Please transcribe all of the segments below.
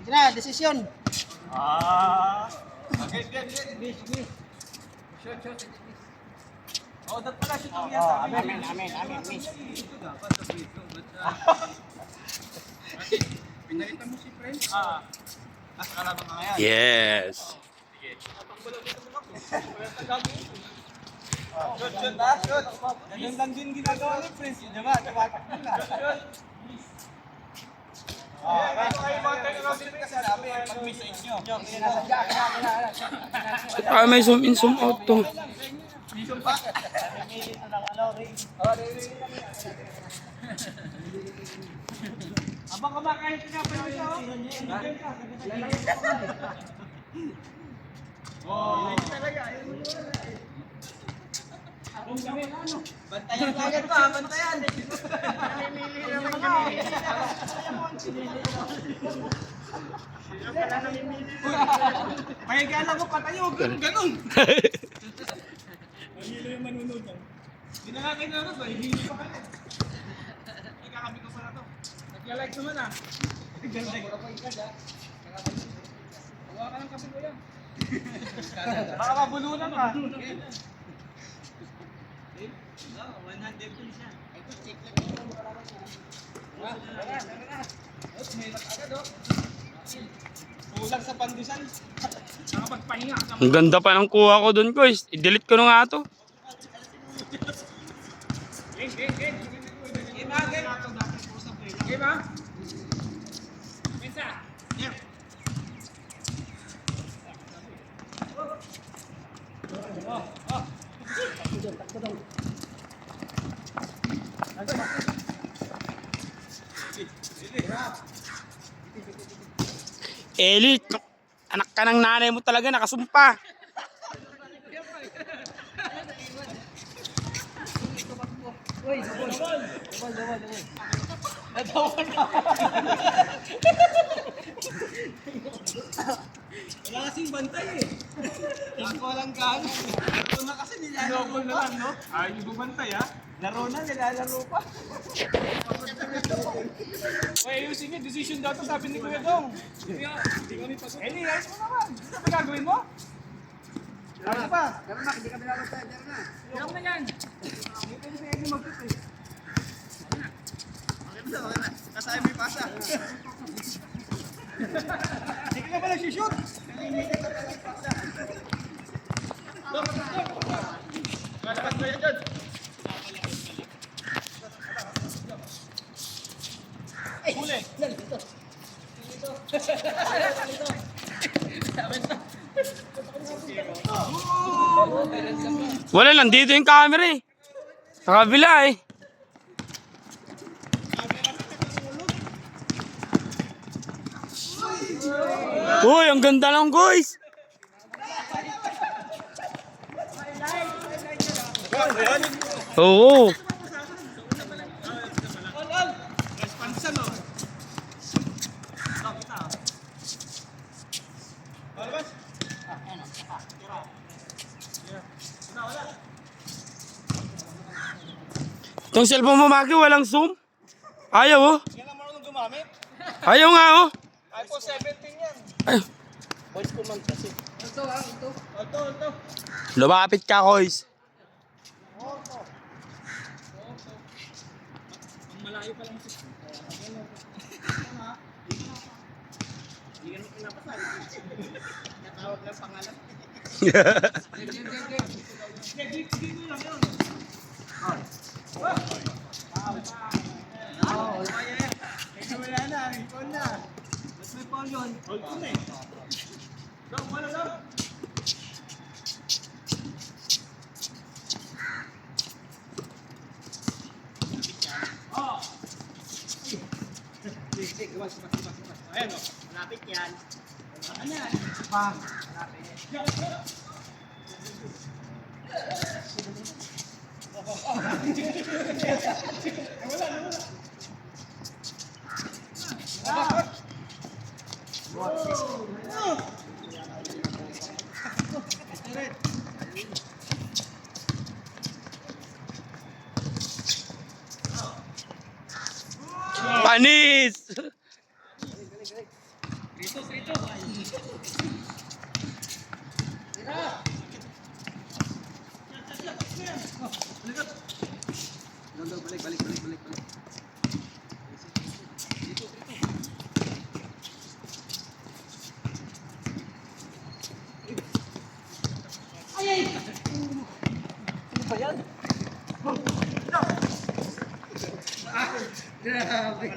Sige na, desisyon. Okay, game. Shoot. Oh, dapat pala shoot ang yan. Amen. Miss. Pinalitan mo si friend? Nasa kalaban ka ngayon. Yes. Sige. Shoot. Ganyan lang din ginagawa ni Prince. Diba? Shoot. Pag-message nyo. May zoom in, zoom out to. Abang kumakain ka pa rin ito. Talaga. Bantayan agad pa, bantayan. Namimili naman kami. May gala ko patayo, ganun. Mahilo yung manunod yan. Hindi na nga kinarot ba, hindi pa kayo. Ikakami ko pala to. Nagla-like naman ah. Ganda. Hawa ka ng kape ko yan. Baka mabulunan ka. 100 din siya. Ito, check lang ito. Tara. May agad oh. Kulang sa pandisan. Nakapagpahinga. Ang ganda pa ng kuha ko dun, guys. I-delete ko na nga to. Game ha? Minsa. Yeah. Eli, anak ka ng nanay mo talaga, nakasumpa. Wala kasing bantay eh. Ako lang kang. Ito na kasi nilalaro na lang, no? Ayaw yung bumantay ha. Laro na, nilalaro pa. Uy, ayusin nyo, decision daw to, sabi ni Kuya Dong. Hindi kami pasok. Eh, ayos mo naman. Ano ba gagawin mo? Ano ba? Tara na, hindi kami nakapagtay. Tara na. Ayaw mo na yan. Hindi pwede sa Eddie mag-tut eh. Okay na. Kasaya mo yung pasa. Hindi ka ba nag-shoot? Nanginigit ka pala yung pasa. Malabas mo yan dyan. Huli. Wala lang, dito yung camera eh. Sa kabila eh. Uy, ang ganda lang, guys. Oo. Responsan o. Malabas. Itong cellphone mo, Maki, walang zoom. Ayaw oh. Yan ang marunong gumamit. Ayaw nga oh. iPhone 17 yan. Ay, Voice command kasi. Ito. lumapit ka, guys. Ang malayo pa lang siya. Hindi ka naman pinapasal. Natawag lang pangalan. Dito lang yun. Wala na, ikaw na. Mas may paul yun. Hold on eh. Lang, wala lang. Ayan o, malapit yan. Ayan. Malapit. Panis! Balik.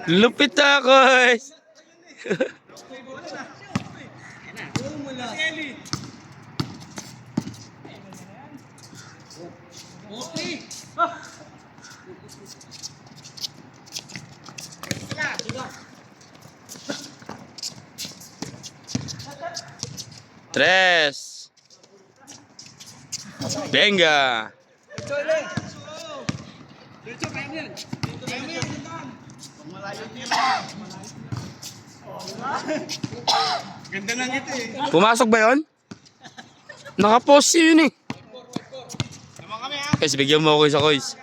Lupit ako eh. Tres. Venga. Ganda ng ito eh. Pumasok ba yun? Nakapost yun eh. Naman kami ha. Guys, bigyan mo ako isa Kois.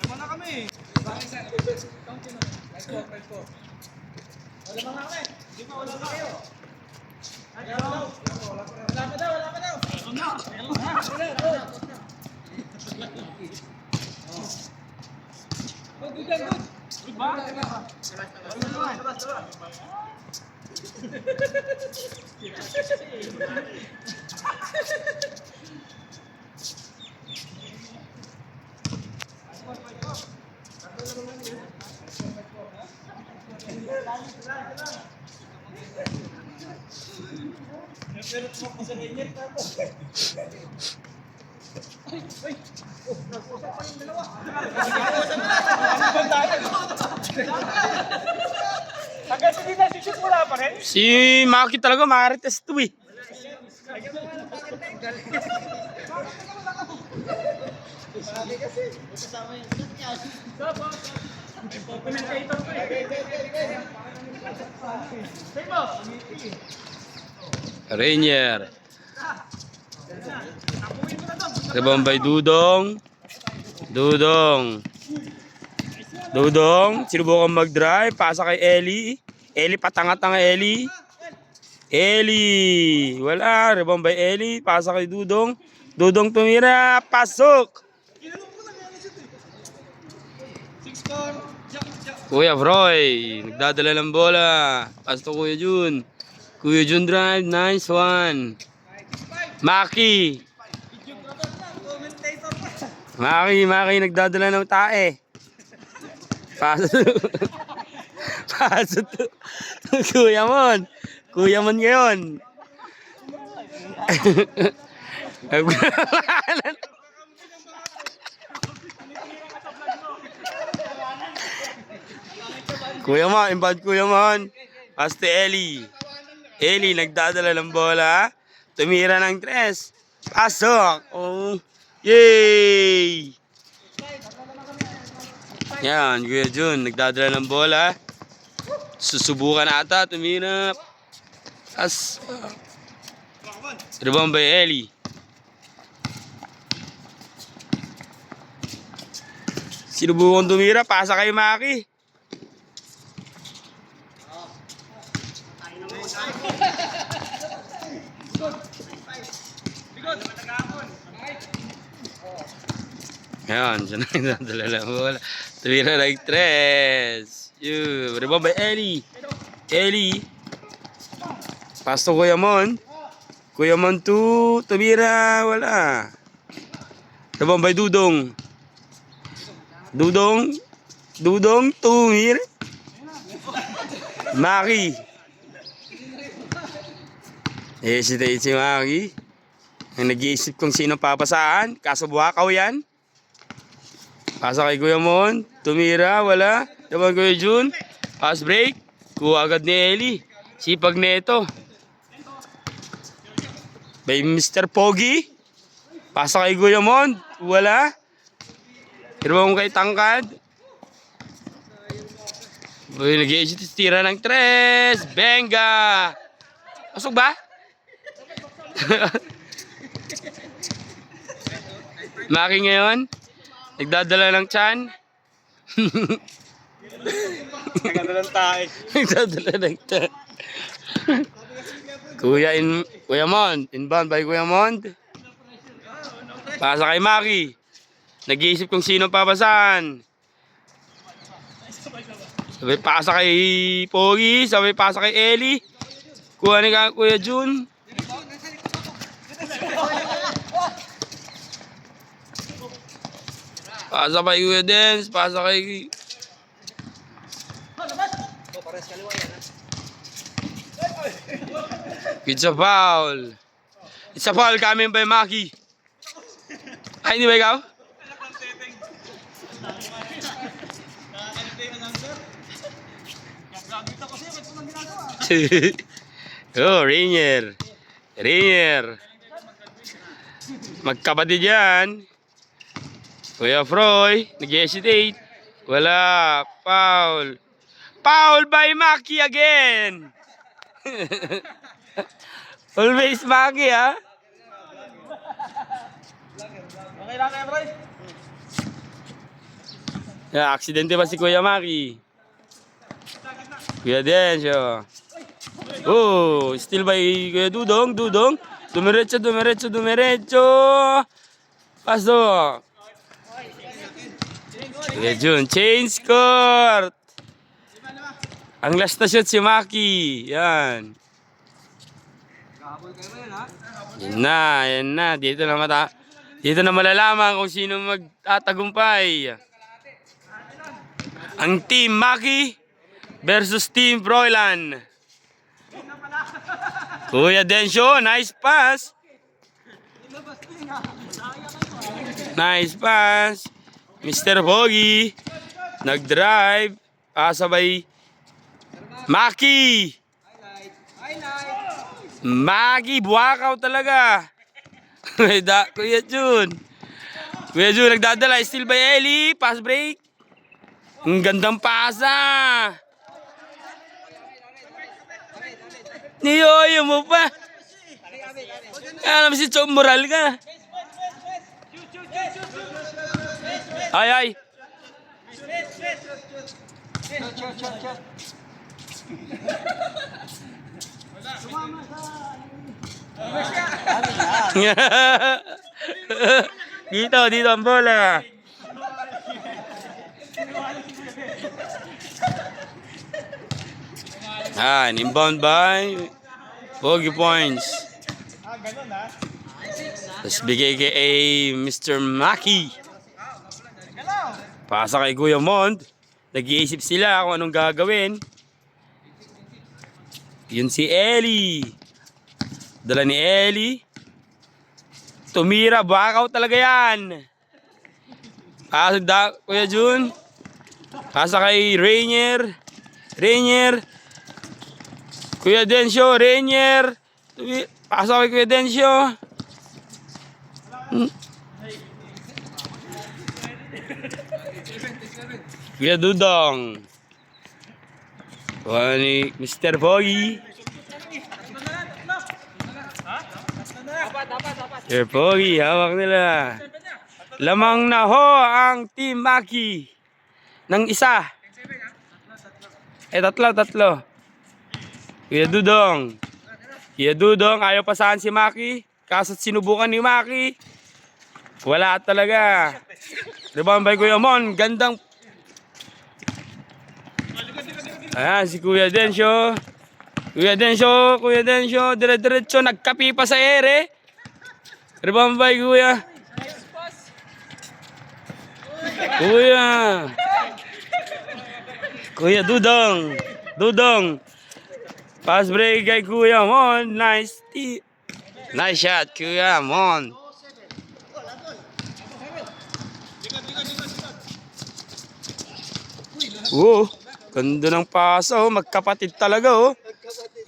Naman na kami. Wala pa kami. Di pa wala pa kayo. Wala pa daw. Good ba? Hanggang hindi na shoot wala pa rin. Si Maki talaga makarites to eh. Rainier. Rebombay Dudong. Dudong, sinubukan mag-drive, pasa kay Eli. Eli patanga-tanga Eli. Eli, wala, rebombay Eli, pasa kay Dudong. Dudong tumira, pasok. Kuya Froy, nagdadala ng bola. Pasto Kuya Jun. Kuya Jun drive, nice one. Maki. Maki, nagdadala ng tae. Paso to. Kuya Mon ngayon. Kuya Mon, imbad Kuya Mon. Paste Eli. Eli, nagdadala ng bola. Tumira ng tres. Pasok. Oh. Yay! Yan, Kuya Jun, nagdadala ng bola. Susubukan ata, tumira. Rebound by Eli. Sinubukan tumira, pasa kay Maki. Yan, siya na nagdadala ng bola. Tumira like tres. Rebound by Eli. Eli. Pasto Kuya Mon. Kuya Mon to tumira, wala. Rebound by Dudong. Dudong tumira. Maki. Hesitate si Maki. Ang nag-iisip kung sino papasaan. Kaso buhakaw yan. Pasa kay Kuya Mon. Tumira, wala. Naman Kuya Jun. Pass break. Kuha agad ni Eli. Sipag neto. By Mr. Pogi. Pasa kay Kuya Mon. Wala. Pero kay Tangkad. Nag-iisip tira ng tres. Benga. Pasok ba? Maki ngayon. Nagdadala ng tiyan. Nagkadalang tayo. Nagdadala ng Kuya Mond. Inbound by Kuya Mond. Pasa kay Maki. Nag-iisip kung sino papasahan. Sabay pasa kay Pogi. Sabay pasa kay Eli. Kuha ni Kuya Jun. Pasa kay Kuya Dance. Pasa kay... It's a foul. It's a foul coming by Maki. Ay, hindi ba ikaw? Oh, Rainier. Rainier. Magkapatid yan. Kuya Froy, nag-hesitate. Wala. Foul. Foul by Maki again. Always Maki, ha? Okay lang kayo, bro. Aksidente pa si Kuya Maki. Kuya Densyo. Oh, still by Kuya Dudong. Dudong. Dumiretso, dumiretso, dumiretso. Paso. Kuya Jun. Change court. Ang last na shot si Maki. Yan. Yan na, yan na. Dito na malalaman kung sino magtatagumpay. Ang Team Maki versus Team Froilan. Kuya Densyo, nice pass. Nice pass. Mr. Pogi nag-drive. Pasabay Maki. Maki, buwakaw talaga. Kuya Jun. Kuya Jun nagdadala. Still by Eli. Pass break. Ang gandang pasa. Niyoyo mo pa. Alam si Chong moral ka. Ay, ay. Dito ang bola. Inbound by Pogi Points. Tapos bigay kay Mr. Maki. Pasa kay Kuya Mond. Nag-iisip sila kung anong gagawin. Yun si Eli. Dala ni Eli. Tumira, bakaw talaga yan. Pasa Kuya Jun. Pasa kay Rainier. Rainier. Kuya Densyo, Rainier. Pasa kay Kuya Densyo. Kuya Dudong. Kuha ni Mr. Pogi. Mr. Pogi, hawak nila. Lamang na ho ang Team Maki. Ng isa. Tatlo. Kuya Dudong. Kuya Dudong, ayaw pasahan si Maki. Kaso't sinubukan ni Maki. Wala talaga. Rebound by Kuya Mon. Gandang. Ayan, si Kuya Densyo. Kuya Densyo. Dire-diretso. Nagkapi pa sa ere. Rebound by Kuya. Kuya Dudong. Pass break kay Kuya Mon. Nice shot, Kuya Mon. Ganda ng pasa, magkapatid talaga,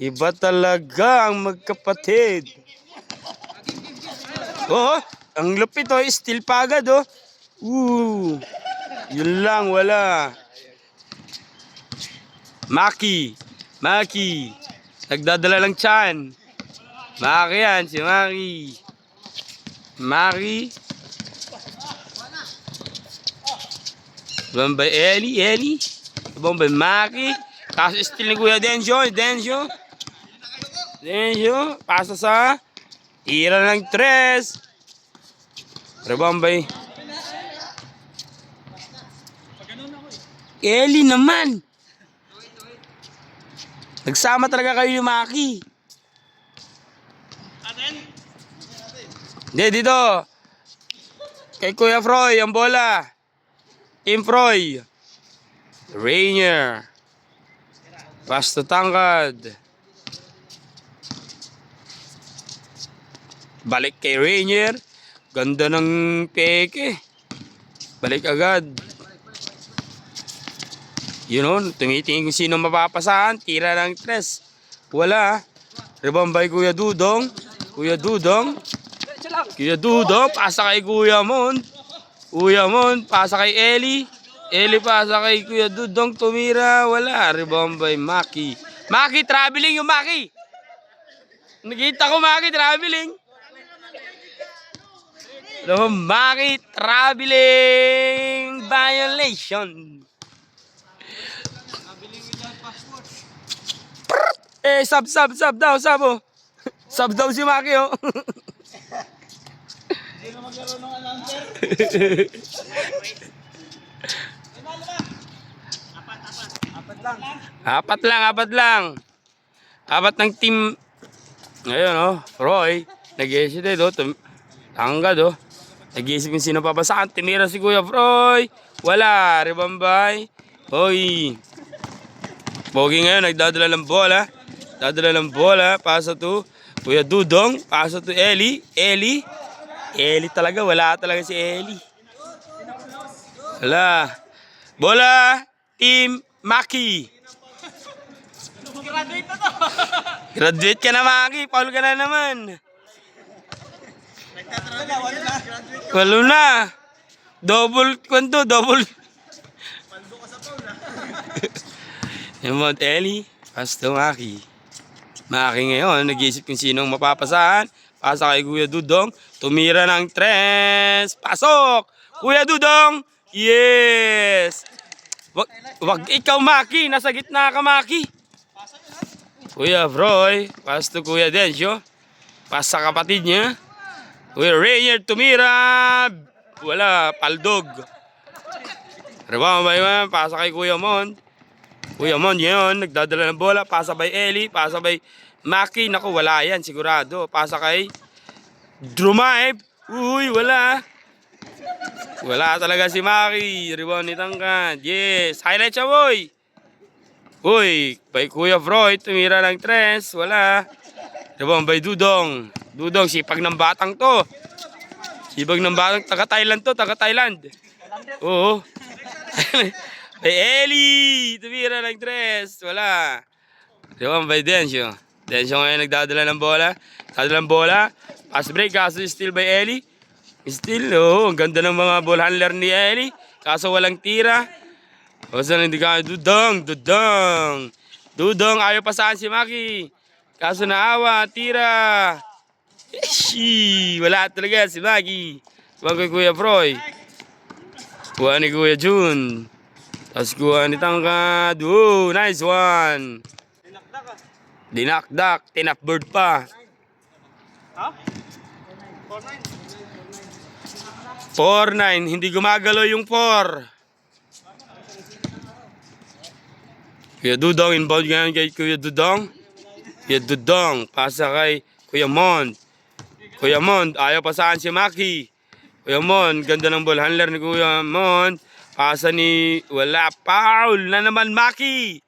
Iba talaga ang magkapatid. Ang lupit, still pagad, Yun lang, wala. Maki. Nagdadala lang tiyan. Maki yan, si Maki. Bambay Eli. Bombay Maki. Kaso still ni Kuya Densyo. Densyo. Pasa sa tira ng 3. Rebombay. Eli naman. Nagsama talaga kayo ni Maki. Hindi, dito. Kay Kuya Froy, ang bola. Team Froy. Rainier. Pass to Tangkad. Balik kay Rainier. Ganda ng peke. Balik agad. Yun o, tumitingin kung sino mapapasahan. Tira ng 3. Wala. Rebound by Kuya Dudong. Kuya Dudong, pasa kay Kuya Mon. Pasa kay Eli. Eli pasa kay Kuya Dudong. Tumira, wala. Rebound by Maki. Maki, traveling yung Maki. Nakita ko Maki, traveling. Maki, traveling violation. Sub daw, oh. Sub daw si Maki, oh. Hindi na maglaro ng announcer. Apat lang. Apat ng team. Ngayon, oh. Roy. Nag-iisip dito. Tanggad, oh. Nag-iisip kung sino papasakan. Tinira si Kuya Froy. Wala. Rebombay. Hoy. Pogi ngayon. Nagdadala ng bola. Pasa to Kuya Dudong. Pasa to Eli. Eli talaga. Wala talaga si Eli. Wala. Bola. Team Maki. Graduate na to. Graduate ka na, Maki. Paul ka na naman. Walo na. Double. Paldo ka sa Paul, ha? Yung Mount Eli. Pass to Maki. Maki ngayon, nag-iisip kung sinong mapapasahan. Pasa kay Kuya Dudong. Tumira ng 3. Pasok! Kuya Dudong! Yes! Wag ikaw, Maki. Nasa gitna ka, Maki. Kuya Froy. Pass to Kuya Densyo. Pass sa kapatid niya. Kuya Rainier tumira. Wala, paldog. Rebound by pasa kay Kuya Mon. Kuya Mon yun, nagdadala ng bola. Pasa by Eli, pasa by Maki. Naku, wala yan, sigurado. Pasa kay Drumaib. Uy, wala. Wala talaga si Maki. Rebound ni Tangkad. Yes, highlight siya, boy. Uy, by Kuya Froy, tumira ng 3. Wala. Rebound by Dudong. Dudong, sipag ng batang to. Taga-Thailand to, taga-Thailand. Oo. By Eli, tumira ng 3. Wala. Rebound by Densyo. Densyo ngayon nagdadala ng bola. Pass break, kaso still by Eli. Still, ang ganda ng mga ball handler ni Eli. Kaso walang tira. Kaso hindi ka, Dudong. Dudong, ayaw pasahan si Maki. Kaso naawa, tira. Eshi, wala talaga si Maki. Kuha kay Kuya Froy. Kuha ni Kuya Jun. Tapos kuha ni Tangkad. Oh, nice one. Dinakdak. Tinapbird pa. Ha? 4-9. Hindi gumagalaw yung 4. Kuya Dudong. Inbound ngayon kay Kuya Dudong. Pasa kay Kuya Mon. Ayaw pasahan si Maki. Kuya Mon. Ganda ng ball handler ni Kuya Mon. Pasa ni... Wala. Foul na naman, Maki.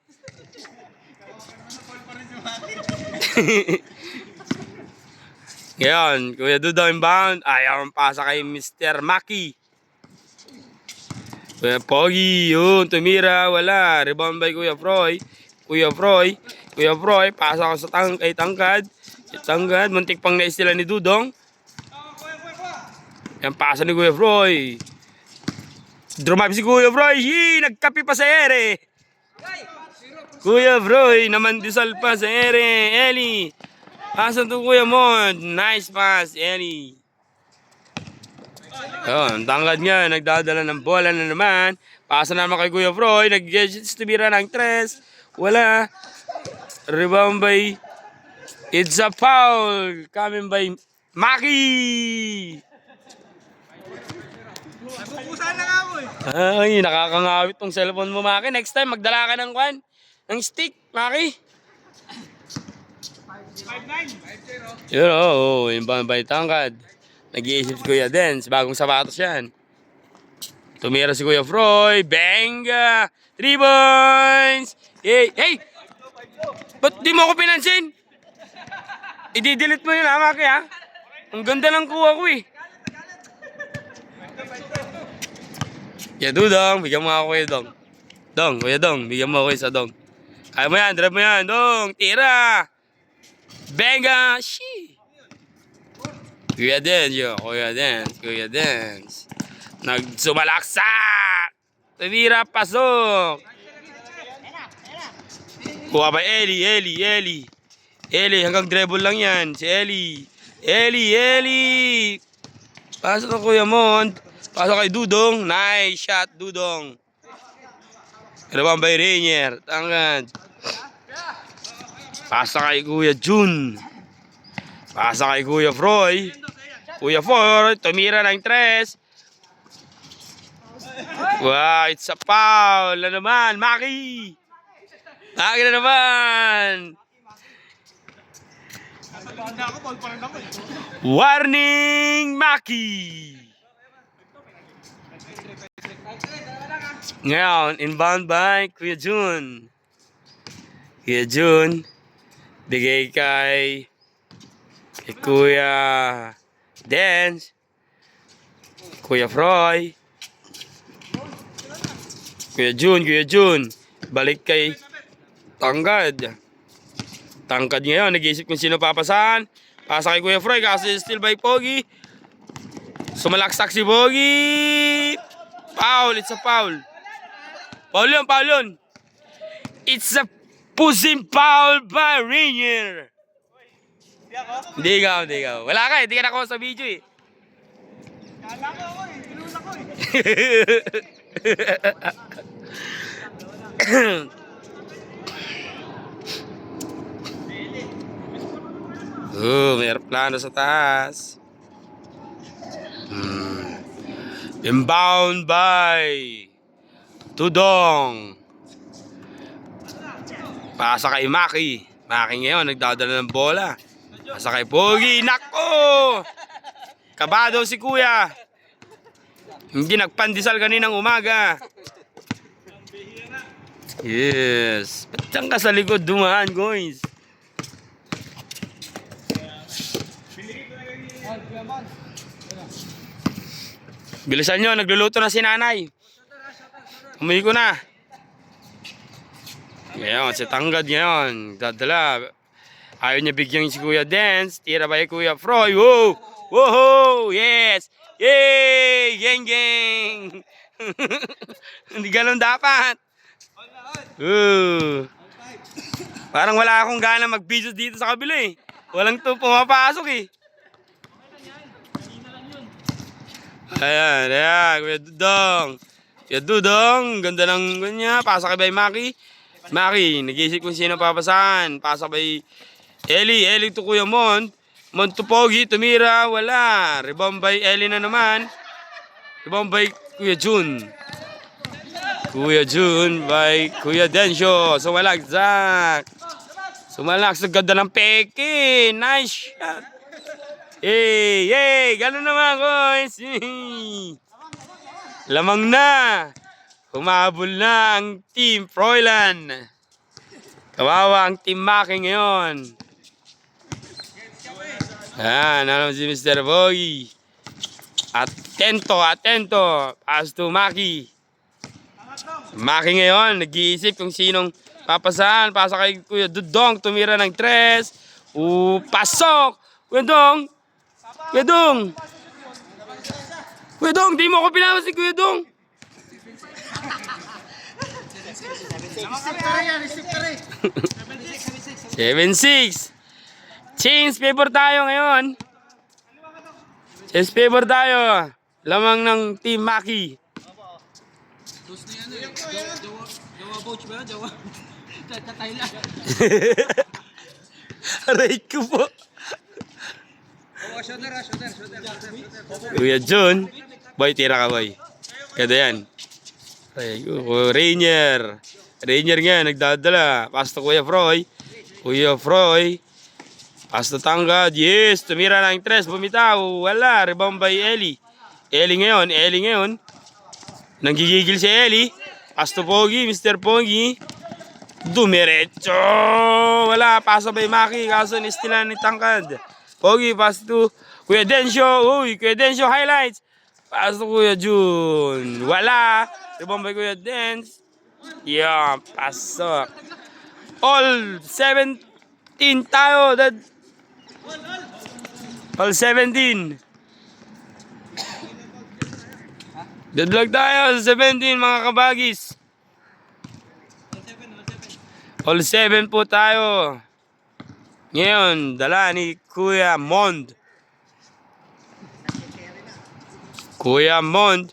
Ngayon, Kuya Dudong inbound. Ayaw ang pasa kay Mr. Maki. Kuya Pogi. Yun, tumira. Wala. Rebound by Kuya Froy. Pasa ko sa kay Tangkad. Tangkad. Muntik pang naistila ni Dudong. Yan, pasa ni Kuya Froy. Drumab si Kuya Froy. Nagkapi pa sa ere. Kuya Froy. Namandisal pa sa ere. Eli. Pasa to Kuya Mon. Nice pass, Eli. Ang Tangkad nga. Nagdadala ng bola na naman. Pasa naman kay Kuya Froy. Nag-gadgets tumira ng 3. Wala. Rebound by... It's a foul. Coming by Maki. Nagpupusan na nga mo eh. Ay, nakakangawit tong cellphone mo, Maki. Next time, magdala ka ng kwan. Ng stick, Maki. 5-9. Yun, oo. Yung bambay tangkad. Nag-iisip si Kuya Dens. Bagong sapatos yan. Tumira si Kuya Froy. Benga! 3 points! Hey! Hey! Ba't di mo ako pinansin? I-delete mo yun, ha, Maki, ha? Ang ganda ng kuha ko, eh. Yeah, Dong. Bigyan mo ako, Kuya Dong. Dong, Kuya Dong. Bigyan mo ako isa, Dong. Kaya mo yan. Drive mo yan, Dong. Tira! Benga! Shee! Kuya Dens, yo. Kuya Dens. Kuya Dens. Nagsumalaksak! Tumira, pasok! Kuha ba Eli? Eli, hanggang dribble lang yan. Si Eli. Eli! Pasok na Kuya Mon. Pasok kay Dudong. Nice shot, Dudong. Rebound by Rainier. Tangkad. Pasa kay Kuya Jun. Pasa kay Kuya Froy. Kuya Froy, tumira ng 3. Wow, it's a foul na naman. Maki! Maki na naman. Warning, Maki! Ngayon, inbound by Kuya Jun. Kuya Jun, bigay kay Kuya Dens, Kuya Froy, Kuya Jun, balik kay Tangkad. Tangkad ngayon, nag-iisip kung sino papasahan. Pasa kay Kuya Froy, kasi still by Pogi. Sumalaksak si Pogi. Foul, it's a foul. Foul yun. It's a pushing foul by Rainier. Hindi ikaw. Wala ka, hindi ka nakuha sa video eh. Kala ko ako eh. Tinuna ko eh. May aeroplano sa taas. Inbound by Tudong. Pasa kay Maki. Maki ngayon, nagdadala ng bola. Pasa kay Pogi. Nako! Kabado si Kuya. Hindi nagpandesal kaninang umaga. Yes. Ba't dyan ka sa likod dumaan, guys? Bilisan nyo, nagluluto na si nanay. Umuwi ko na. Ngayon, si Tangkad ngayon. Dadala. Ayaw niya bigyan si Kuya Dens. Tira ba yung Kuya Froy? Wow! Woohoo! Yes! Yay! Geng! Hindi ganun dapat. Parang wala akong gana mag-videos dito sa kabila eh. Walang pumapasok eh. Ayan, Kuya Dudong, ganda ng ganyan. Pasa kay by Maki. Maki, nag-iisip kung sino papasahan. Pasa kay Eli to Kuya Mon to Pogi, tumira, wala. Rebound by Eli na naman. Rebound by Kuya Jun. Kuya Jun by Kuya Densyo. Sumalaksak, ganda ng peke. Nice shot. Yay! Ganun naman, guys. Lamang na. Humabol na ang Team Froilan. Kawawa ang Team Maki ngayon. Ano si Mr. Boy. Atento. Pass to Maki. Maki ngayon, nag-iisip kung sinong papasahan. Pasa kay Kuya Dudong, tumira ng 3. Pasok! Kuya Dong, di mo ako pinapansin, Kuya Dong. Seven, 6. Change favor tayo ngayon. Lamang ng Team Maki. Jawa coach ba? Jawa. Sa Thailand. Aray ko po. Oh, shoulder. Kuya Jun. Boy, tira ka boy. Kada yan. Ay, Rainier. Rainier nga, nagdadala. Pasto Kuya Froy. Kuya Froy. Pasto tanggad. Yes, tumira ng 3. Bumitaw. Wala. Rebound by Eli. Eli ngayon. Nanggigigil si Eli. Pasto Pogi, Mr. Pogi. Dumiretso. Wala. Paso by Maki. Kaso nistilan ni tangkad. Pogi, pasto. Kuya Densyo. Uy, Kuya Densyo highlights. Pasto Kuya Jun. Wala. Rebound by Kuya Dens. Yeah, pasok. All 17 tayo. All 17. Deadlock tayo sa 17 mga kabagis. All 7 po tayo. Ngayon, dala ni Kuya Mond. Kuya Mond.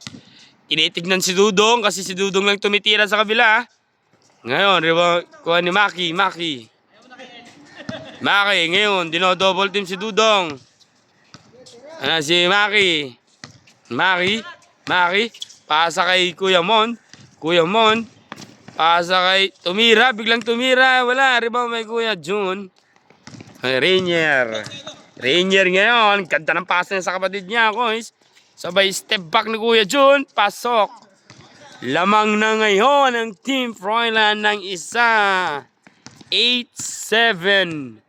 Tinitignan si Dudong kasi si Dudong lang tumitira sa kabila. Ngayon, kuha ni Maki. Maki, ngayon, dino-double team si Dudong. Ano si Maki? Maki, pasa kay Kuya Mon. Pasa kay Tumira, biglang tumira. Wala, rebound may Kuya Jun. Rainier ngayon, ganda ng pasa niya sa kapatid niya, guys. Sabay step back ni Kuya Jun, pasok. Lamang na ngayon ang Team Froilan ng isa. 8-7.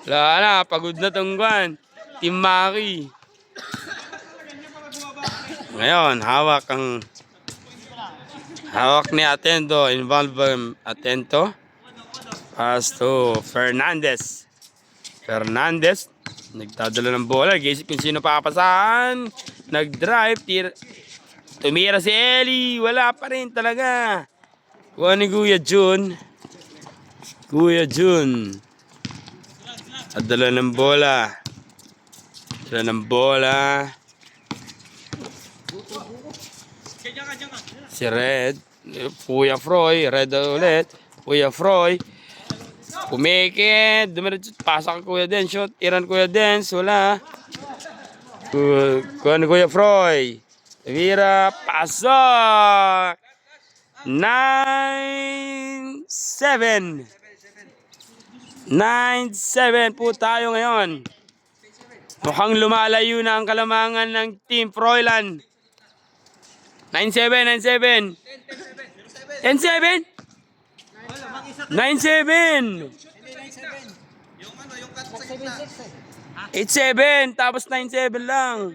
Wala na, pagod na tungguan. Team Maki. Ngayon, hawak ni Atento. Involve Atento. Pasto Fernandez. Nagdadala ng bola. Gisip kung sino papasahan. Nag-drive. Tumira si Eli. Wala pa rin talaga. Kuha ni Kuya Jun. Dala ng bola. Si Red. Kuya Froy. Red ulit. Kuya Froy. Pumikit. Dumiretso. Pasak Kuya Dens. Shot. Tiran Kuya Dens. Wala. Kuha ni Kuya Froy. Tumira. Pasok. 9-7 po tayo ngayon. Mukhang lumalayo na ang kalamangan ng Team Froilan. 9-7. 10-7? 9-7. 8-7. Tapos 9-7 lang.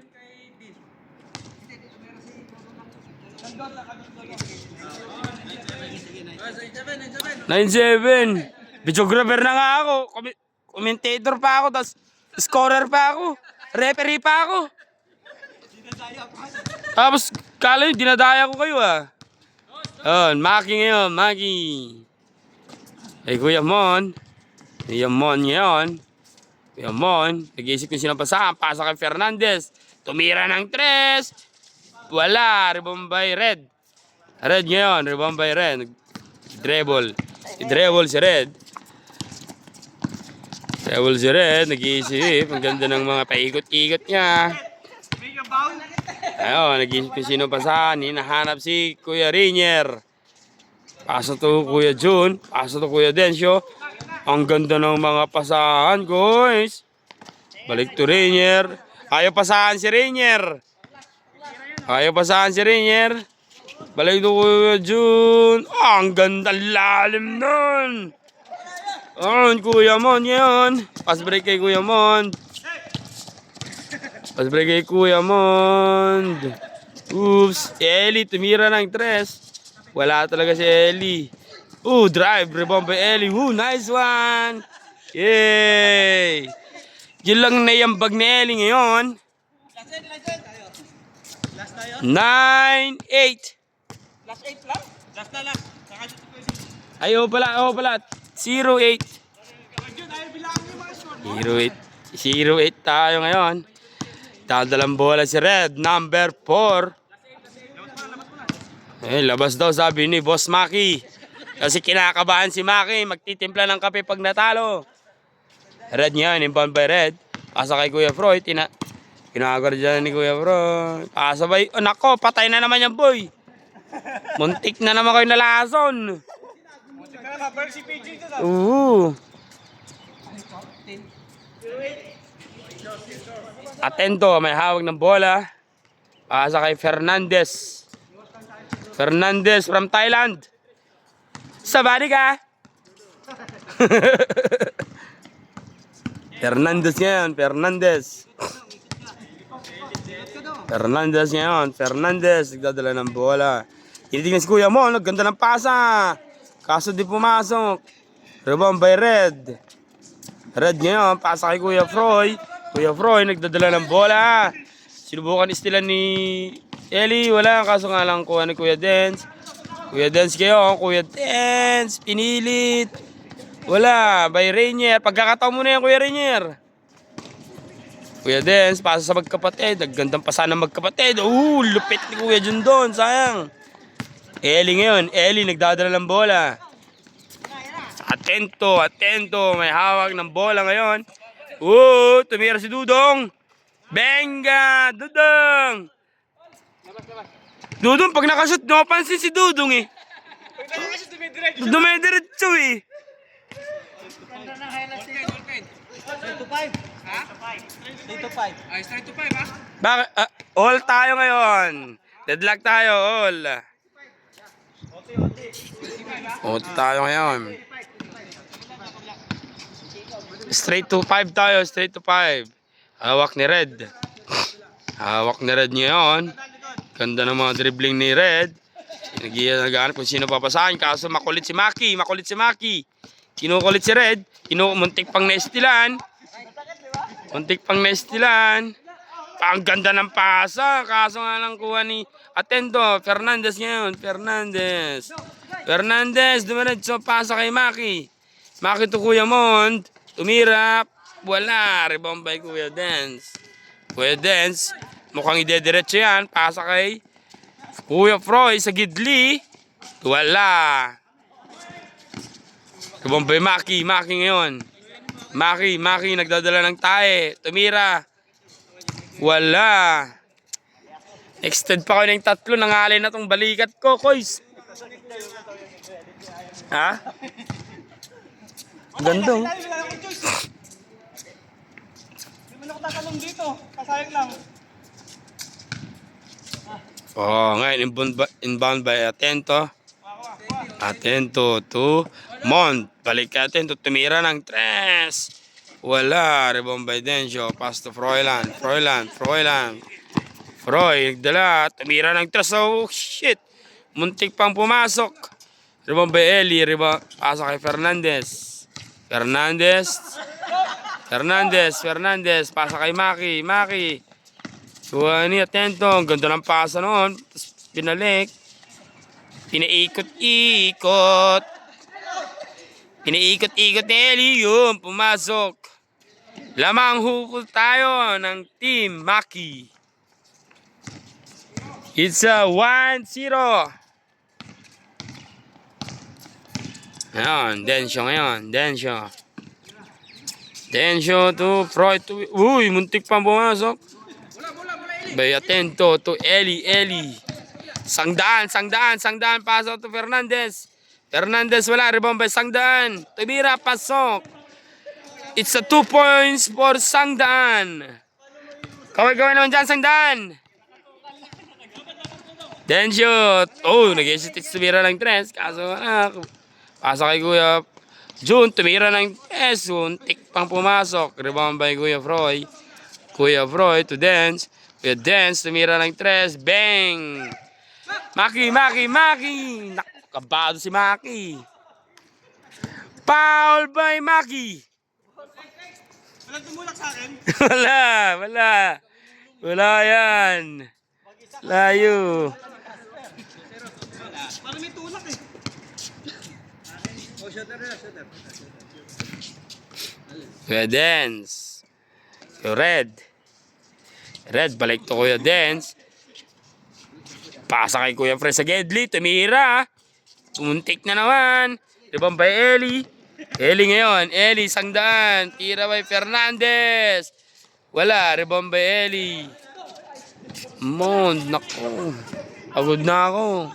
9-7. Videographer na nga ako. Commentator pa ako. Tapos scorer pa ako. Referee pa ako. Tapos kala nyo, dinadaya ko kayo ah. Maki ngayon. Kuya Mon. Ngayon. Nag-iisip kung sino pasahan. Pasa kay Fernandez. Tumira ng 3. Wala. Rebound by Red. Rebound by Red. Dribble si Red. Nag-iisip. Ang ganda ng mga paikot-ikot niya. Ayun, nag-iisip kung sino pasahan. Hinahanap si Kuya Rainier. Paso to Kuya Jun. Paso to Kuya Densyo. Ang ganda ng mga pasahan, guys. Balik to Rainier. Ayaw pasahan si Rainier. Balik to Kuya Jun. Ang ganda lalim nun. Kuya Mon yan. Pass break kay Kuya Mon. Oops. Eli tumira ng 3. Wala talaga si Eli. Drive. Rebound by Eli. Nice one. Yay. Yun lang naiambag ni Eli ngayon. 9-8. Last 8 lang? Last. Ayaw pala. 0-8. 0-8. 0-8 tayo ngayon. Dadalang bola si Red, number 4. Eh, labas daw sabi ni Boss Maki. Kasi kinakabahan si Maki, magtitimpla ng kape pag natalo. Red niya, inbound by Red. Pasa kay Kuya Froy, kinagor dyan ni Kuya Froy. Pasa by, oh nako, patay na naman yan boy. Muntik na naman kayo nalason. Si PG ito na. Atento, may hawak ng bola. Pasa kay Fernandez. Fernandez from Thailand. Sabari ka. Fernandez ngayon, Fernandez. Fernandez ngayon, Fernandez. Nagdadala ng bola. Tinitingnan si Kuya mo, nagganda ng pasa. Kaso di pumasok. Rebound by Red. Red ngayon, pasa kay Kuya Froy. Kuya Froy, nagdadala ng bola. Sinubukan istilan ni Eli, wala. Kaso nga lang kuha ni Kuya Dance. Kuya Dance kayo, Kuya Dance. Pinilit. Wala, by Rainier. Pagkakataon mo na yan, Kuya Rainier. Kuya Dance, pasa sa magkapatid. Naggandang pasa ng magkapatid. Lupit ni Kuya Jun doon, sayang. Eli ngayon, Eli nagdadala ng bola. Atento, atento. May hawak ng bola ngayon. Tumira si Dudong. Benga, Dudong. Dudong, pag nakashoot, napansin si Dudong eh. Dumidiretso eh. Straight to 5. Ha? Straight to 5. Ay, straight to 5 ha? Bakit? All tayo ngayon. Deadlock tayo, all. All tayo ngayon. Straight to 5 tayo, straight to 5. Hawak ni Red. Hawak ni Red ngayon. Ganda ng mga dribbling ni Red. Naghahanap kung sino papasahin. Kaso makulit si Maki. Makulit si Maki. Kinukulit si Red. Muntik pang nestilan. Muntik pang nestilan. Ang ganda ng pasa. Kaso nga lang kuha ni Atento. Fernandez ngayon. Fernandez. Fernandez. Dumiretso. Pasa kay Maki. Maki to Kuya Mond. Tumira. Wala. Rebound by Kuya Dance. Kuya Dance. Mukhang idediretso yan. Pasa kay Kuya Froy sa gidli. Wala. Rebound by Maki. Maki ngayon. Maki nagdadala ng tae. Tumira. Wala. Extend pa ko ng 3. Nangalay na tong balikat ko, koys. Ha? Ganda. Hindi mo na ako tatanong dito. Kasayang lang. Ngayon inbound by Atento. Atento to Mont. Balik ka Atento. Tumira ng 3. Wala. Rebound by Dencio. Pass to Froylan. Froy, nagdala. Tumira ng 3. Oh, shit. Muntik pang pumasok. Rebound by Eli. Pasa kay Fernandez. Fernandez. Pasa kay Maki. Kuha ni Atento. Ang ganda ng pasa noon. Tapos pinalik. Pinaikot-ikot ni Eli. Yun, pumasok. Lamang hukul tayo ng Team Maki. It's a 1-0. Ayan, Dencio ngayon. Dencio to Froy to... muntik pang pumasok. Bay Atento to Eli. Sangdaan. Pasok to Fernandez. Wala. Rebound by Sangdaan. Tumira, pasok. It's a 2 points for Sangdaan. Kaway naman dyan, Sangdaan. Dencio. Nag-exit. Tumira ng 3. Kaso, pasa kay Kuya Jun. Tumira ng 3. Untik pang pumasok. Rebound by Kuya Froy to Dance. Kuya Dance. Tumira ng 3. Bang! Maki! Nakabado si Maki. Foul by Maki. Walang tumulak sa akin. Wala yan. Layo. Parang may tulak eh. Oh, shooter. Kuya Dance. Yung Red. Red, balik to Kuya Dance. Pasa kay Kuya Fred sa Gedli. Tumira. Tumuntik na naman. Rebound by Eli. Eli ngayon. Eli, sangdaan. Tira by Fernandez. Wala. Rebound by Eli. Mond, naku. Pagod na ako.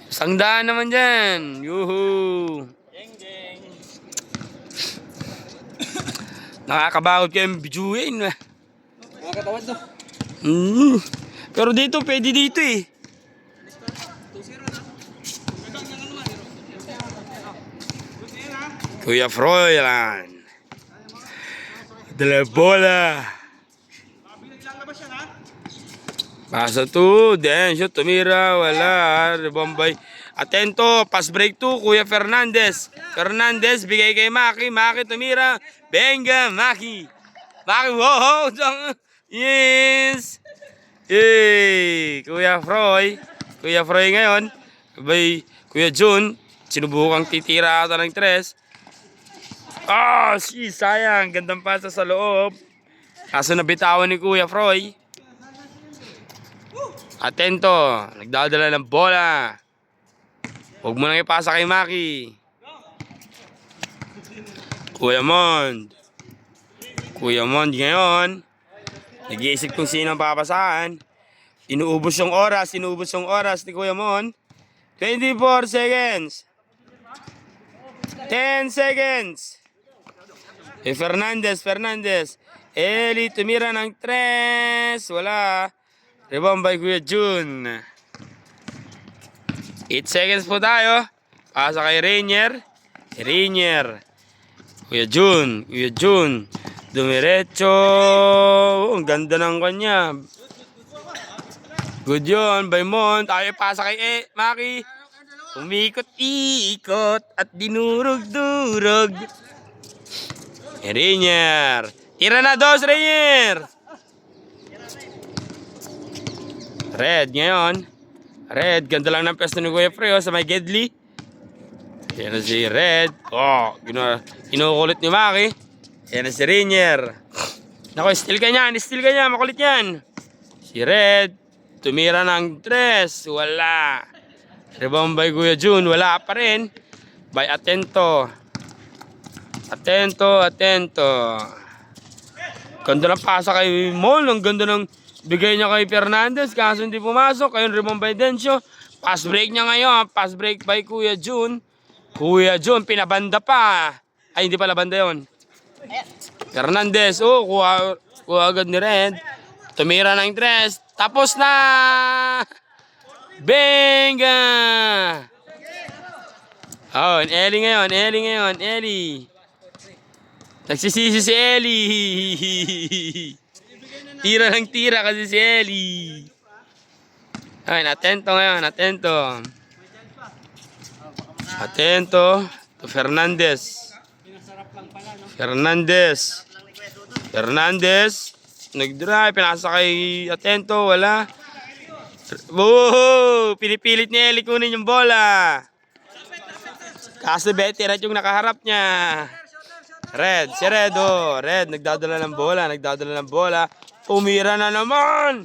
Sangdaan naman dyan. Yuhu. Nakakabagod kayo yung bijuin. Nakakatawad no? Pero dito, pwede dito eh. Kuya Froilan. Dala bola. Pasa to. Then shoot. Tumira. Wala. Rebombay. Atento. Pass break to. Kuya Fernandez. Fernandez. Bigay kay Maki. Maki tumira. Benga. Maki. Maki. Wow. Yes. Yay. Kuya Froy. Kuya Froy ngayon. By Kuya Jun. Sinubukang titira ata ng 3. Sayang. Gandang pasa sa loob. Kaso nabitawan ni Kuya Froy. Atento. Nagdadala ng bola. Huwag mo nang ipasa kay Maki. Kuya Mond. Kuya Mond ngayon. Nag-iisip kung sino ang papasahan. Inuubos yung oras. Inuubos yung oras ni Kuya Mond. 24 seconds. 10 seconds. Fernandez. Eli tumira ng 3. Wala. Rebound by Kuya Jun. 8 seconds po tayo. Pasa kay Rainier. Kuya Jun. Dumiretso. Ang ganda ng kanya. Good yun. By Mon. Tayo pasa kay Maki. Umikot-ikot at dinurog-durog. Rainier. Tira na 2, Rainier. Red ngayon. Red. Ganda lang ng pwesto ni Kuya Freo sa may Gedli. Yan na si Red. Kinukulit ni Maki. Yan na si Rainier. Naku, steal ka niyan. Makulit yan. Si Red. Tumira ng 3. Wala. Rebound by Kuya Jun. Wala pa rin. By Atento. Atento. Ganda ng pasa kay Mon. Ang ganda ng bigay niya kay Fernandez. Kaso hindi pumasok. Ayun, rebound by Dencio. Pass break niya ngayon. Pass break by Kuya Jun. Pinabanda pa. Ay, hindi pala banda yun. Fernandez. Kuha agad ni Red. Tumira ng 3. Tapos na. Benga. Eli ngayon. Nagsisisi si Eli. Tira kasi si Eli. Ayun, atento ngayon. Atento to Fernandez. Nag-drive. Pinasa kay Atento. Wala. Pinipilit ni Eli kunin yung bola. Kaso veteran yung nakaharap niya. Red, si Red. Red, nagdadala ng bola. Tumira na naman.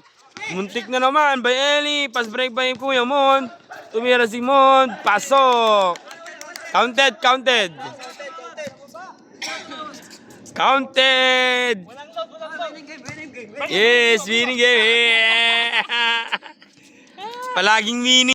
Muntik na naman by Eli. Pass break by Kuya Mon. Tumira si Mon. Pasok. Counted. Yes, winning game. Palaging winning.